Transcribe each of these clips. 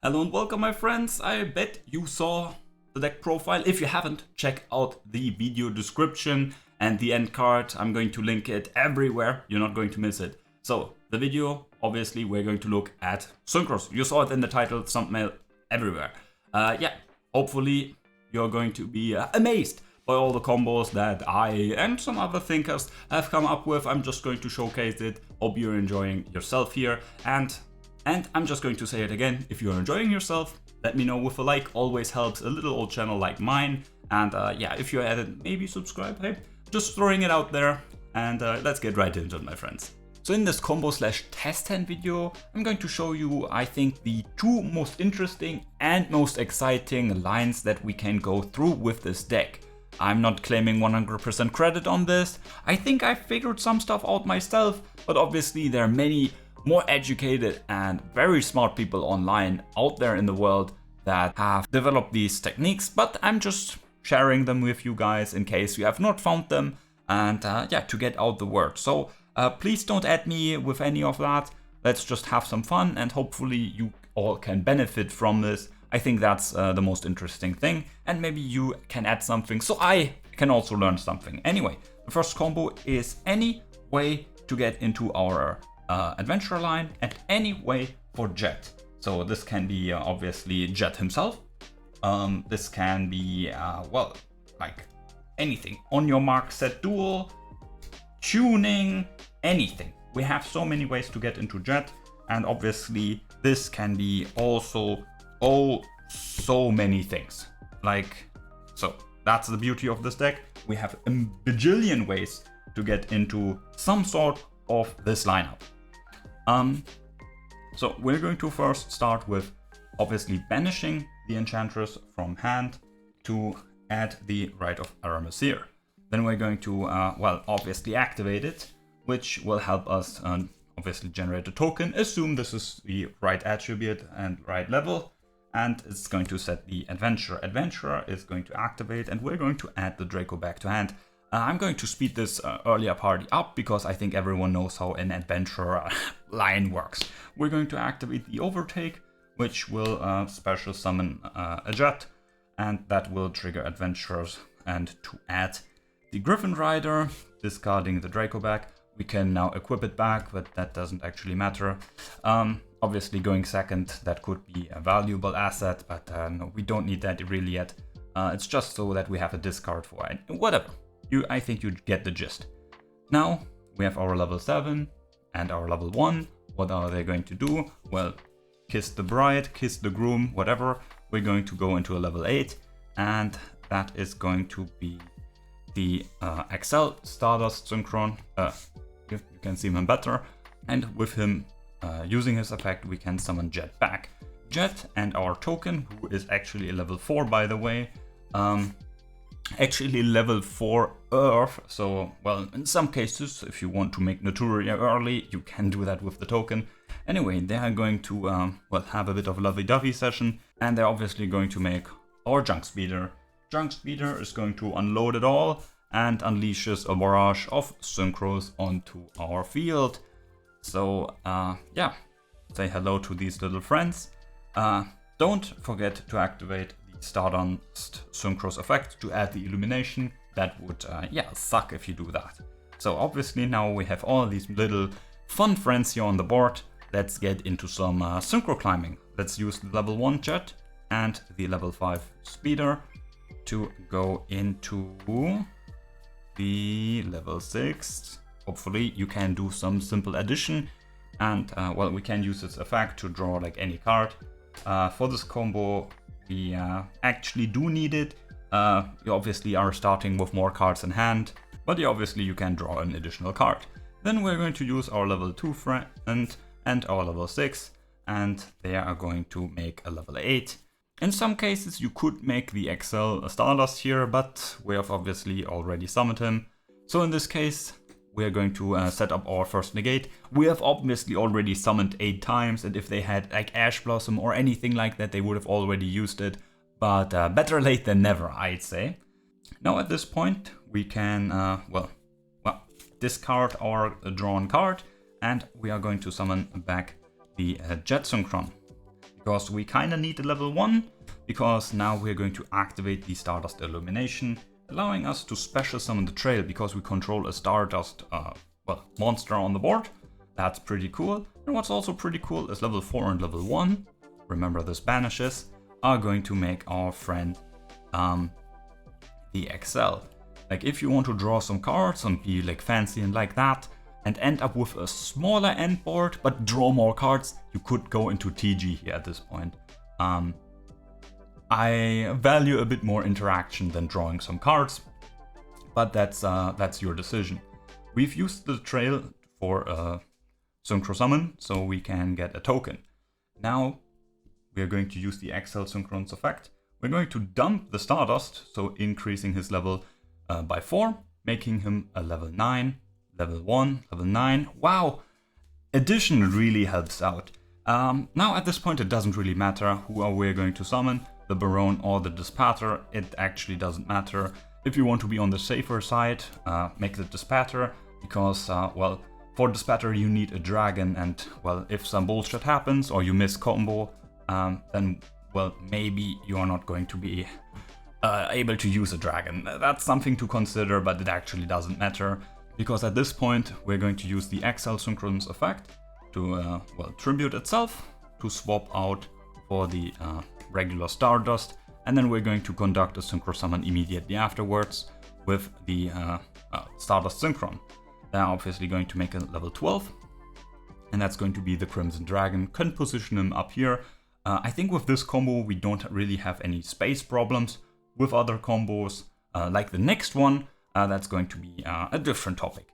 Hello and welcome my friends, I bet you saw the deck profile. If you haven't, check out the video description and the end card. I'm going to link it everywhere, you're not going to miss it. So, the video, obviously we're going to look at synchros. You saw it in the title, thumbnail, everywhere. Hopefully you're going to be amazed by all the combos that I and some other thinkers have come up with. I'm just going to showcase it, hope you're enjoying yourself here. And I'm just going to say it again, if you're enjoying yourself, let me know with a like, always helps a little old channel like mine. And if you're at it, maybe subscribe, hey? Just throwing it out there, and let's get right into it, my friends. So in this combo / test hand video, I'm going to show you, I think, the two most interesting and most exciting lines that we can go through with this deck. I'm not claiming 100% credit on this, I think I figured some stuff out myself, but obviously there are many more educated and very smart people online out there in the world that have developed these techniques, but I'm just sharing them with you guys in case you have not found them and to get out the word. So please don't add me with any of that, let's just have some fun and hopefully you all can benefit from this. I think that's the most interesting thing, and maybe you can add something so I can also learn something. Anyway, the first combo is any way to get into our adventure line and any way for Jet. So this can be obviously Jet himself. This can be like anything. On your mark, set duel, tuning, anything. We have so many ways to get into Jet, and obviously this can be also so many things. So that's the beauty of this deck. We have a bajillion ways to get into some sort of this lineup. So we're going to first start with obviously banishing the Enchantress from hand to add the Rite of Aramasir. Then we're going to, obviously activate it, which will help us obviously generate a token. Assume this is the right attribute and right level, and it's going to set the Adventurer. Adventurer is going to activate, and we're going to add the Draco back to hand. I'm going to speed this earlier party up because I think everyone knows how an adventurer line works. We're going to activate the Overtake, which will special summon a Jet, and that will trigger adventurers. And to add the Gryphon Rider, discarding the Draco back, we can now equip it back, but that doesn't actually matter. Obviously going second, that could be a valuable asset, but no, we don't need that really yet. It's just so that we have a discard for it. Whatever. I think you get the gist. Now we have our level 7 and our level 1. What are they going to do? Well, kiss the bride, kiss the groom, whatever. We're going to go into a level 8, and that is going to be the XL Stardust Synchron. You can see him better. And with him using his effect, we can summon Jet back. Jet and our token, who is actually a level 4 by the way. Actually level 4 Earth, so well, in some cases if you want to make Naturia early, you can do that with the token. Anyway, they are going to have a bit of a lovey-dovey session, and they're obviously going to make our Junk Speeder. Junk Speeder is going to unload it all and unleashes a barrage of synchros onto our field. So say hello to these little friends. Don't forget to activate Stardust Synchron's effect to add the illumination. That would suck if you do that. So obviously now we have all these little fun friends here on the board. Let's get into some synchro climbing. Let's use the level 1 Jet and the level 5 Speeder to go into the level 6. Hopefully you can do some simple addition, and we can use this effect to draw like any card. For this combo we actually do need it. You obviously are starting with more cards in hand, but obviously you can draw an additional card. Then we're going to use our level 2 friend and our level 6, and they are going to make a level 8. In some cases you could make the XL Stardust here, but we have obviously already summoned him. So in this case we're going to set up our first negate. We have obviously already summoned 8 times, and if they had like Ash Blossom or anything like that, they would have already used it. But better late than never, I'd say. Now at this point, we can, discard our drawn card, and we are going to summon back the Jet Synchron. because we kind of need a level 1, because now we're going to activate the Stardust Illumination, allowing us to special summon the Trail because we control a Stardust monster on the board. That's pretty cool. And what's also pretty cool is level 4 and level 1, remember this banishes, are going to make our friend the XL. Like if you want to draw some cards and be like fancy and like that, and end up with a smaller end board but draw more cards, you could go into TG here at this point. I value a bit more interaction than drawing some cards, but that's your decision. We've used the Trail for Synchro Summon, so we can get a token. Now we are going to use the XL Synchron's effect. We're going to dump the Stardust, so increasing his level by 4, making him a level 9, level 1, level 9. Wow! Addition really helps out. Now at this point it doesn't really matter who are we going to summon, the Baron or the Dispatter. It actually doesn't matter. If you want to be on the safer side, make the Dispatter, because well, for Dispatter you need a dragon, and well, if some bullshit happens or you miss combo, then well, maybe you are not going to be able to use a dragon. That's something to consider, but it actually doesn't matter, because at this point we're going to use the XL Synchron's effect to well, tribute itself, to swap out for the regular Stardust, and then we're going to conduct a Synchro Summon immediately afterwards with the Stardust Synchron. They're obviously going to make a level 12, and that's going to be the Crimson Dragon. Can position him up here. I think with this combo we don't really have any space problems. With other combos, like the next one, that's going to be a different topic.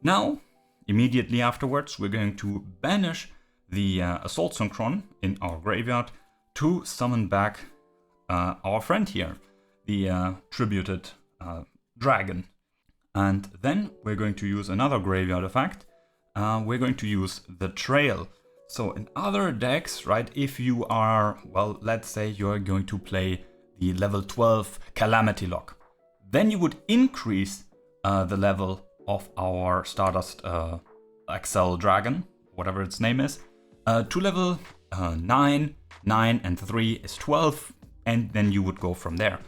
Now, immediately afterwards, we're going to banish the Assault Synchron in our graveyard to summon back our friend here, the tributed dragon. And then we're going to use another graveyard effect. We're going to use the Trail. So in other decks, right, if you are, well, let's say you're going to play the level 12 Calamity lock, then you would increase the level of our Stardust XL Dragon, whatever its name is, to level 9, 9 and 3 is 12, and then you would go from there.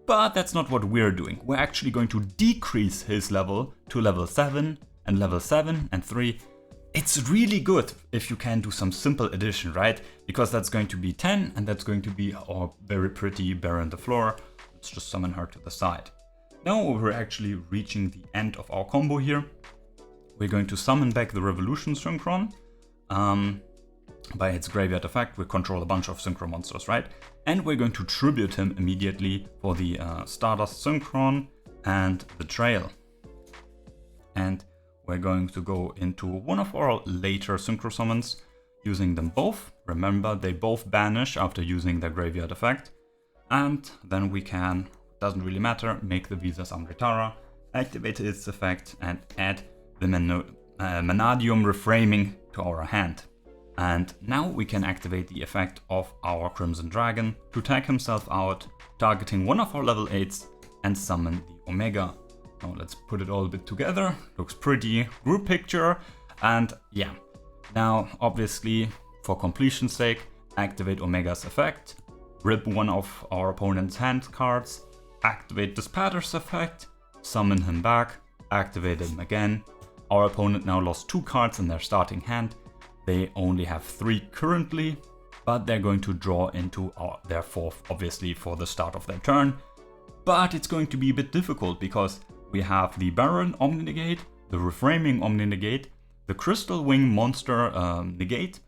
But that's not what we're doing. We're actually going to decrease his level to level 7 and level 7 and 3. It's really good if you can do some simple addition, right? Because that's going to be 10, and that's going to be our very pretty Baron the Floor. Let's just summon her to the side. Now we're actually reaching the end of our combo here. We're going to summon back the Revolution Synchron. By its graveyard effect, we control a bunch of Synchro monsters, right? And we're going to tribute him immediately for the Stardust Synchron and the Trail. And we're going to go into one of our later Synchro summons, using them both. Remember, they both banish after using their graveyard effect. And then we can, doesn't really matter, make the Visas Amritara, activate its effect, and add the Vanadium Reframing to our hand. And now we can activate the effect of our Crimson Dragon to tag himself out, targeting one of our level 8s, and summon the Omega. Now let's put it all a bit together. Looks pretty. Group picture. And yeah. Now, obviously, for completion's sake, activate Omega's effect, rip one of our opponent's hand cards, activate Dispatter's effect, summon him back, activate him again. Our opponent now lost 2 cards in their starting hand. They only have 3 currently, but they're going to draw into their 4th, obviously, for the start of their turn. But it's going to be a bit difficult because we have the Baron Omni-Negate, the Reframing Omni-Negate, the Crystal Wing Monster Negate,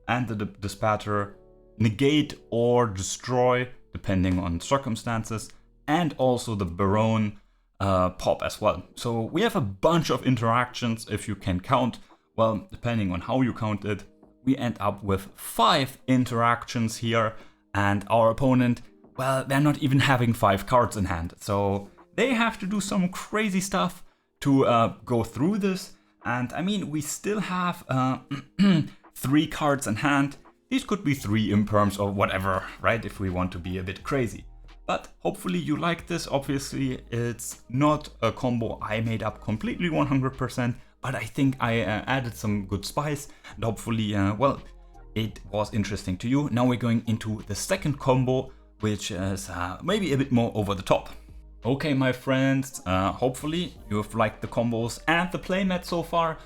and the Dispatter Negate or Destroy, depending on circumstances, and also the Baron Pop as well. So we have a bunch of interactions if you can count. Well, depending on how you count it, we end up with 5 interactions here, and our opponent, well, they're not even having 5 cards in hand. So they have to do some crazy stuff to go through this. And I mean, we still have 3 cards in hand. These could be 3 imperms or whatever, right? If we want to be a bit crazy. But hopefully you like this. Obviously, it's not a combo I made up completely 100%. But I think I added some good spice, and hopefully, well, it was interesting to you. Now we're going into the second combo, which is maybe a bit more over the top. Okay, my friends, hopefully you've liked the combos and the playmat so far.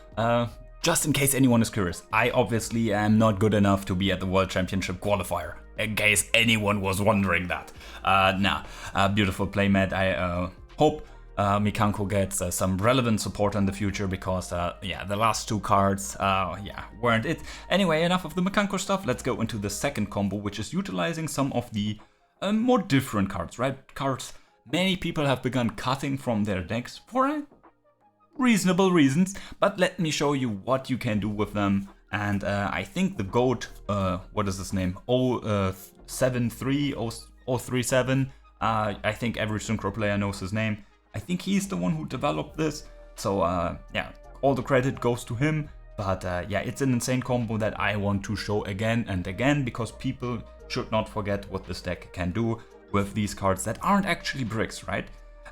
Just in case anyone is curious, I obviously am not good enough to be at the World Championship qualifier, in case anyone was wondering that. Beautiful playmat. I hope Mikanko gets some relevant support in the future, because yeah, the last two cards weren't it. Anyway, enough of the Mikanko stuff. Let's go into the second combo, which is utilizing some of the more different cards, right? Cards many people have begun cutting from their decks for reasonable reasons, but let me show you what you can do with them. And I think the GOAT, what is his name? 037. I think every Synchro player knows his name. I think he's the one who developed this. So yeah, all the credit goes to him. But yeah, it's an insane combo that I want to show again and again, because people should not forget what this deck can do with these cards that aren't actually bricks, right?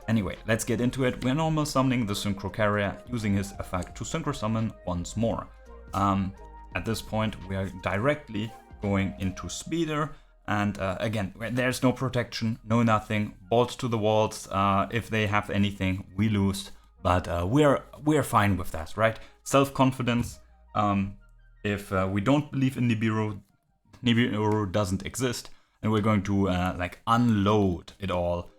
Anyway, let's get into it. We're normal summoning the Synchro Carrier, using his effect to Synchro Summon once more. At this point, we are directly going into Speeder, and again, there's no protection, no nothing, bolts to the walls. If they have anything, we lose, but we're fine with that, right? Self-confidence. If we don't believe in Nibiru doesn't exist, and we're going to like unload it all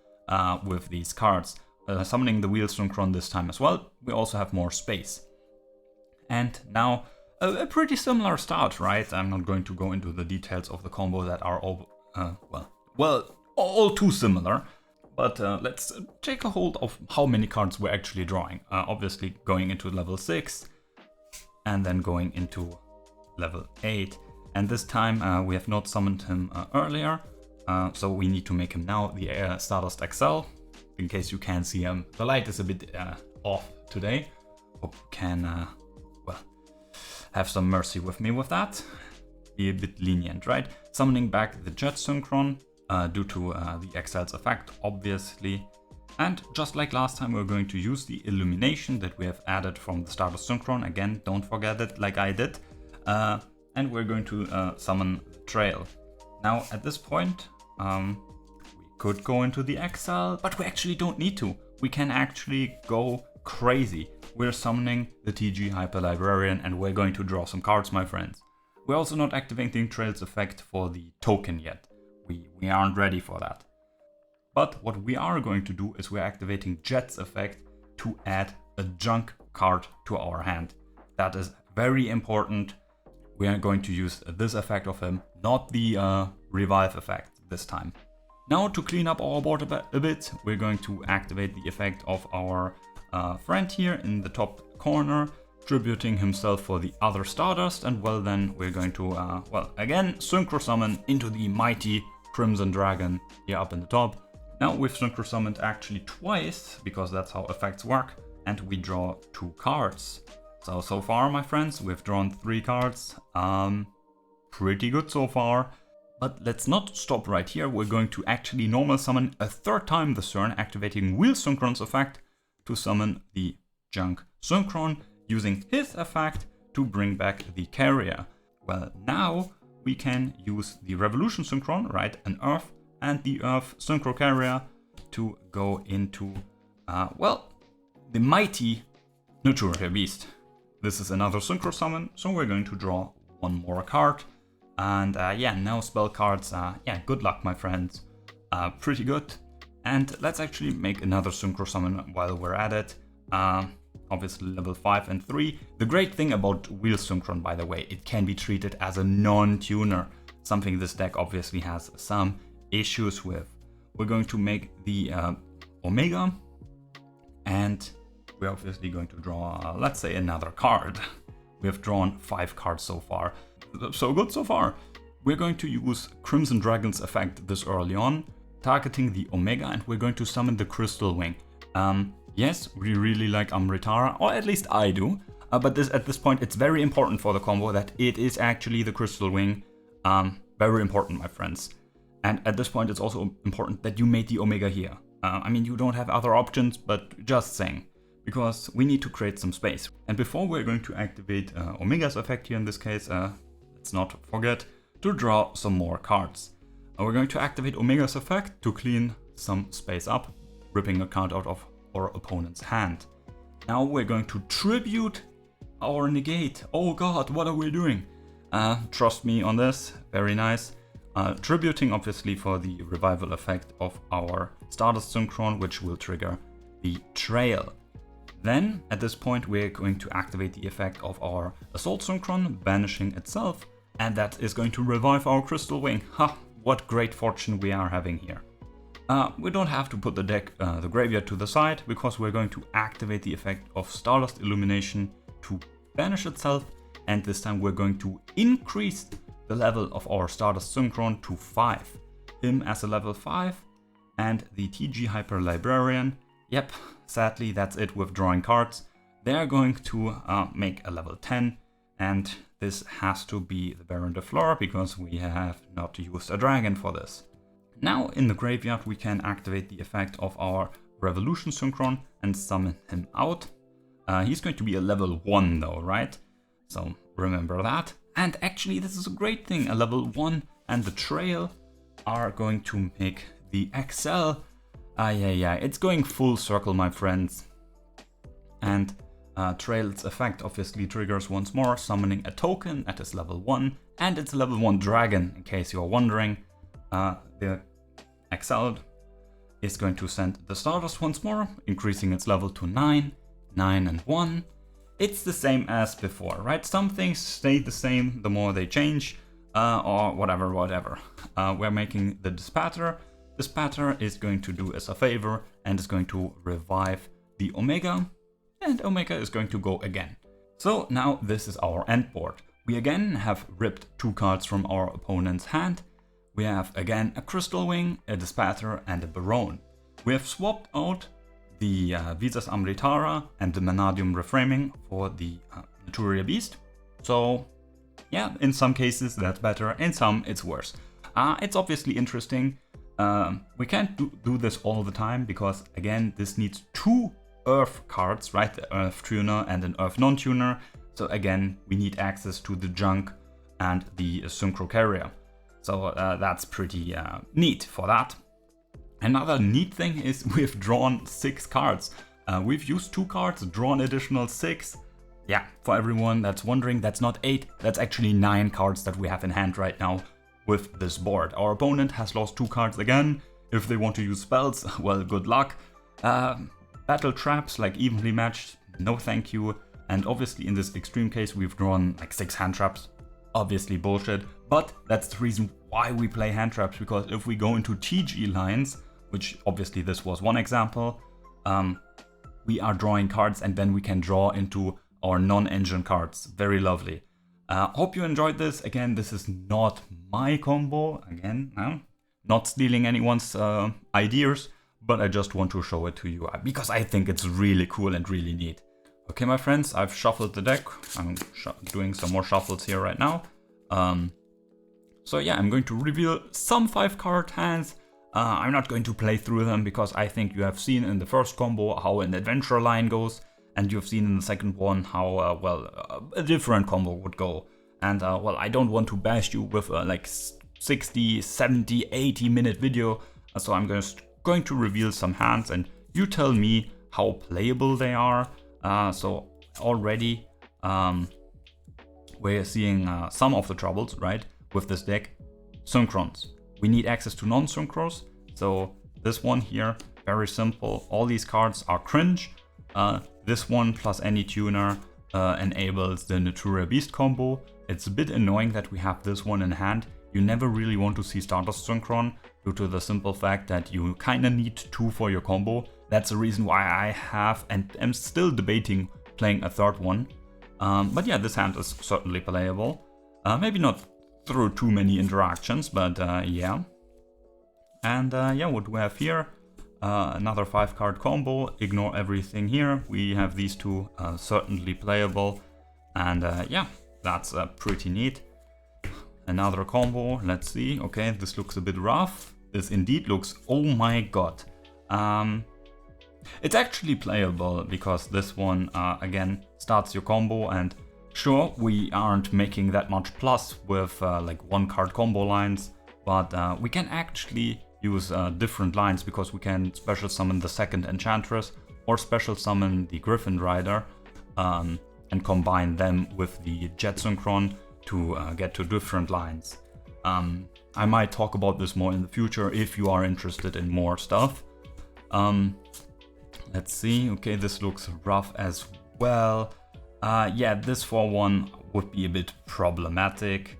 with these cards. Summoning the Wheel Synchron this time as well. We also have more space. And now a pretty similar start, right? I'm not going to go into the details of the combo that are all all too similar. But let's take a hold of how many cards we're actually drawing. Obviously going into level 6 and then going into level 8. And this time we have not summoned him earlier. So we need to make him now the Stardust XL. In case you can't see him, the light is a bit off today. Hope you can, well, have some mercy with me with that. Be a bit lenient, right? Summoning back the Jet Synchron due to the XL's effect, obviously. And just like last time, we're going to use the illumination that we have added from the Stardust Synchron. Again, don't forget it like I did. And we're going to summon the Trail. Now, at this point, we could go into the XL, but we actually don't need to. We can actually go crazy. We're summoning the TG Hyper Librarian, and we're going to draw some cards, my friends. We're also not activating Trail's effect for the token yet. We aren't ready for that. But what we are going to do is we're activating Jet's effect to add a Junk card to our hand. That is very important. We are going to use this effect of him, not the Revive effect this time. Now, to clean up our board a bit, we're going to activate the effect of our friend here in the top corner, tributing himself for the other Stardust, and well then we're going to, well, again, Synchro Summon into the mighty Crimson Dragon here up in the top. Now we've Synchro Summoned actually twice, because that's how effects work, and we draw 2 cards. So far, my friends, we've drawn 3 cards. Pretty good so far. But let's not stop right here. We're going to actually normal summon a 3rd time this turn, activating Wheel Synchron's effect to summon the Junk Synchron, using his effect to bring back the Carrier. Well, now we can use the Revolution Synchron, right, an Earth, and the Earth Synchro Carrier to go into, well, the mighty Naturia beast. This is another Synchro Summon, so we're going to draw 1 more card. And yeah, now spell cards, yeah, good luck, my friends. Pretty good. And let's actually make another Synchro Summon while we're at it. Obviously level 5 and 3. The great thing about Wheel Synchron, by the way, it can be treated as a non-tuner. Something this deck obviously has some issues with. We're going to make the Omega. And we're obviously going to draw, let's say, another card. We have drawn 5 cards so far. So good so far. We're going to use Crimson Dragon's effect this early on, targeting the Omega, and we're going to summon the Crystal Wing. Yes, we really like Amritara, or at least I do, but at this point it's very important for the combo that it is actually the Crystal Wing. Very important, my friends. And at this point it's also important that you made the Omega here. I mean, you don't have other options, but just saying, because we need to create some space. And before we're going to activate Omega's effect here in this case, let's let's not forget to draw some more cards. We're going to activate Omega's effect to clean some space up, ripping a card out of our opponent's hand. Now we're going to tribute our negate. Oh god, what are we doing? Trust me on this, very nice. Tributing obviously for the revival effect of our Stardust Synchron, which will trigger the Trail. Then at this point we're going to activate the effect of our Assault Synchron, banishing itself, and that is going to revive our Crystal Wing. Ha, what great fortune we are having here. We don't have to put the graveyard to the side, because we're going to activate the effect of Stardust Illumination to banish itself, and this time we're going to increase the level of our Stardust Synchron to 5. Him as a level 5, and the TG Hyper Librarian. Yep, sadly that's it with drawing cards. They are going to make a level 10, and this has to be the Baron de Fleur, because we have not used a dragon for this. Now in the graveyard we can activate the effect of our Revolution Synchron and summon him out. He's going to be a level 1 though, right? So remember that. And actually this is a great thing, a level 1 and the Trail are going to make the XL. It's going full circle, my friends. And Trail's effect obviously triggers once more, summoning a token at its level 1, and it's a level 1 dragon, in case you're wondering. The Exiled is going to send the Stardust once more, increasing its level to 9, 9 and 1. It's the same as before, right? Some things stay the same the more they change, or whatever. We're making the Dispatter. Dispatter is going to do us a favor and is going to revive the Omega, and Omega is going to go again. So now this is our end board. We again have ripped 2 cards from our opponent's hand. We have again a Crystal Wing, a Dispatter and a Baron. We have swapped out the Visas Amritara and the Manadium Reframing for the Naturia Beast. So yeah, in some cases that's better, in some it's worse. It's obviously interesting. We can't do this all the time, because again this needs 2 Earth cards, right? The Earth Tuner and an Earth Non-Tuner. So again we need access to the Junk and the Synchro Carrier. So that's pretty neat for that. Another neat thing is we've drawn 6 cards. We've used 2 cards, drawn additional 6. Yeah, for everyone that's wondering, that's not 8, that's actually 9 cards that we have in hand right now with this board. Our opponent has lost 2 cards again. If they want to use spells, well, good luck. Battle traps, like evenly matched, no thank you. And obviously in this extreme case we've drawn like 6 hand traps. Obviously bullshit, but that's the reason why we play hand traps, because if we go into TG lines, which obviously this was one example, we are drawing cards and then we can draw into our non-engine cards. Very lovely. Hope you enjoyed this. Again, this is not my combo. Again, not stealing anyone's ideas, but I just want to show it to you because I think it's really cool and really neat. Okay, my friends, I've shuffled the deck. I'm doing some more shuffles here right now. So yeah, I'm going to reveal some 5-card hands. I'm not going to play through them, because I think you have seen in the first combo how an adventure line goes, and you've seen in the second one how, a different combo would go. And, I don't want to bash you with like 60, 70, 80 minute video, so I'm going to reveal some hands, and you tell me how playable they are. So already we're seeing some of the troubles, right, with this deck. Synchrons. We need access to non-synchros. So this one here, very simple. All these cards are cringe. This one plus any tuner enables the Naturia Beast combo. It's a bit annoying that we have this one in hand. You never really want to see Stardust Synchron due to the simple fact that you kinda need 2 for your combo. That's the reason why I have and am still debating playing a 3rd one. But yeah, this hand is certainly playable. Maybe not through too many interactions, but yeah. And yeah, what do we have here? Another 5-card combo. Ignore everything here. We have these 2 certainly playable. And yeah, that's pretty neat. Another combo, let's see. Okay, this looks a bit rough. This indeed looks, oh my god. It's actually playable, because this one again starts your combo and Sure, we aren't making that much plus with like 1-card combo lines, but we can actually use different lines because we can special summon the second Enchantress or special summon the Gryphon rider and combine them with the Jet Synchron to get to different lines. I might talk about this more in the future if you are interested in more stuff. Let's see. Okay, this looks rough as well. Yeah, this 4-1 would be a bit problematic.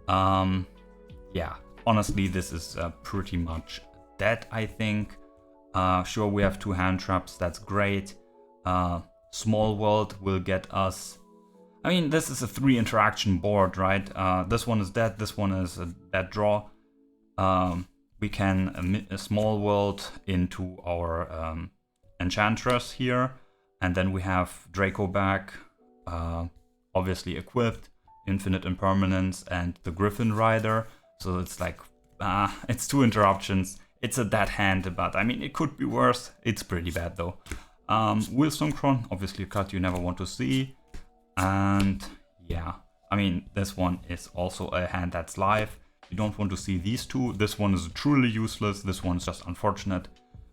Yeah, honestly, this is pretty much dead, I think. Sure, we have 2 hand traps, that's great. Small World will get us... I mean, this is a 3 interaction board, right? This one is dead, this one is a dead draw. We can a Small World into our Enchantress here. And then we have Draco back, obviously equipped, Infinite Impermanence, and the Gryphon rider. So it's like, it's 2 interruptions. It's a dead hand, but I mean, it could be worse. It's pretty bad though. Wheel Synchron, obviously a card you never want to see. And yeah, I mean, this one is also a hand that's live. You don't want to see these 2. This one is truly useless. This one's just unfortunate.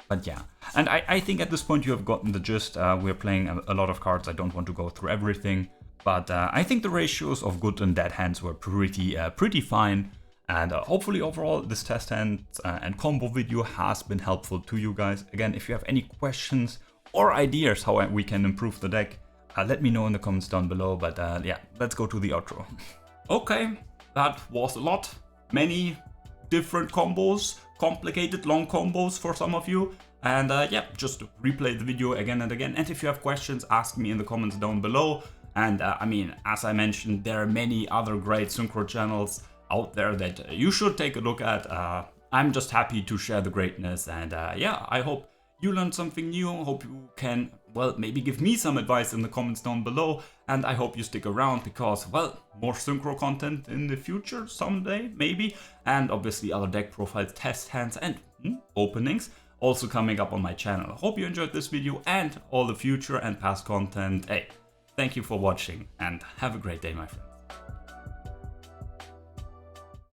But yeah, and I think at this point you have gotten the gist. We're playing a lot of cards. I don't want to go through everything. But I think the ratios of good and dead hands were pretty fine. And hopefully overall this test hand and combo video has been helpful to you guys. Again, if you have any questions or ideas how we can improve the deck, let me know in the comments down below. But yeah, let's go to the outro. Okay, that was a lot. Many different combos, complicated long combos for some of you. And yeah, just replay the video again and again. And if you have questions, ask me in the comments down below. And I mean, as I mentioned, there are many other great synchro channels out there that you should take a look at. I'm just happy to share the greatness, and yeah, I hope you learned something new. I hope you can, well, maybe give me some advice in the comments down below, and I hope you stick around because, well, more synchro content in the future someday, maybe, and obviously other deck profiles, test hands, and openings also coming up on my channel. Hope you enjoyed this video and all the future and past content. Hey, thank you for watching, and have a great day, my friends.